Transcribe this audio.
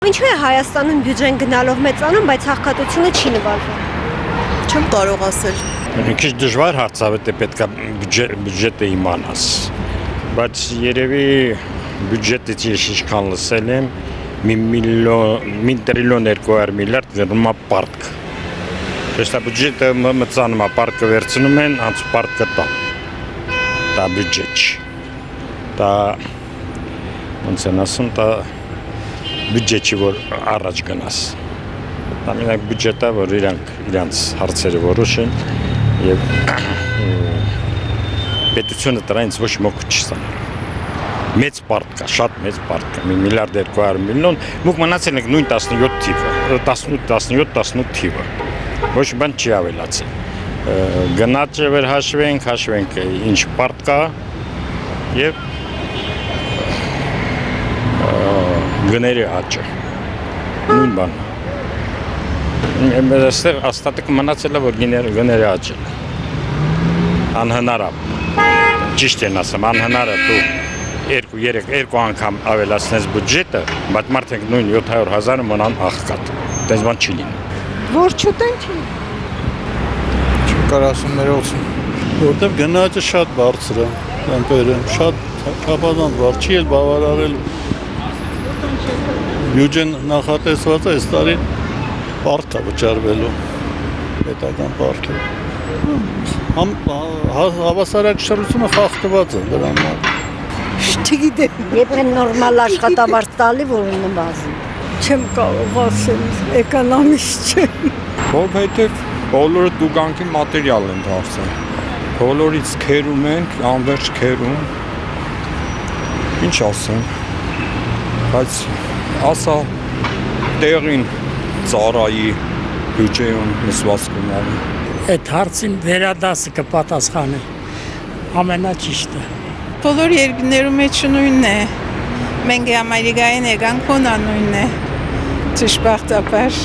Ինչու է Հայաստանում բյուջեն գնալով մեծանում, բայց հաղթատությունը չի նվազում։ Չեմ կարող ասել։ Քիչ դժվար հարց է, պետք է բյուջետը իմանաս։ Բայց երևի բյուջետից ես ինչքան լսել եմ, 1 տրիլիոն 200 միլիարդ գնում է պարտք։ Դա բյուջետը մծանում է, պարտքը վերցնում են, անց պարտքը տան։ Դա բյուջետ չի։ Դա ոնց են ասում, դա բյուջետ չի, որ առաջ գնաս։ Դա մենակ բյուջետը, որ իրանց հարցերը որոշեն եւ պետությունը դրանից ոչ ոք չի ստանալ։ Մեծ պարտ կա, շատ մեծ պարտ կա, 1 միլիարդ 200 միլիոն, մուք մնացել ենք նույն 17 թիվը, 17 թիվը, ոչ բան չի ավելացել։ Գնաճը վեր հաշվենք ինչ պարտ կա եւ գների աճը, նույն բանը։ Այստեղ աստատիկ մնացել է, որ գների աճել է։ Անհնար է, ճիշտ են ասում, անհնար է դու երկու անգամ ավելացնես բյուջետը, բայց մարդենք նույն 700,000-ը մնան աղքատ, դες բան չի լինում։ Որ չուտեն չի։ Չկար ասում ներողություն, որտեղ գնաճը շատ բարձր է, տեմպերը, շատ չափազանց բարձր, չի էլ բավարարել։ Բյուջեն նախատեսված է այս տարի պարկ է վճարվելու, պետական պարկ է։ Հավասարակշռությունը խախտված է դրանով։ Չգիտեմ, եթե նորմալ աշխատավարձ տալի, որ նվազի։ Չեմ կարող ասել, էկոնոմիստ չեմ։ Որովհետև բոլորը տուգանքի մատերիալ են դարձել։ Բոլորից քերում ենք, անverջ քերում։ Ինչ ասեմ, բայց ասա տեղին ծառայի բյուջեում նսված գնալու։ Այդ հարցին վերադասը կպատասխանի ամենաճիշտը։ Բոլոր երկրներում մեջ նույնն է։ Մենք Ամերիկային եկանք նույնն է։ Ճշմարտաբար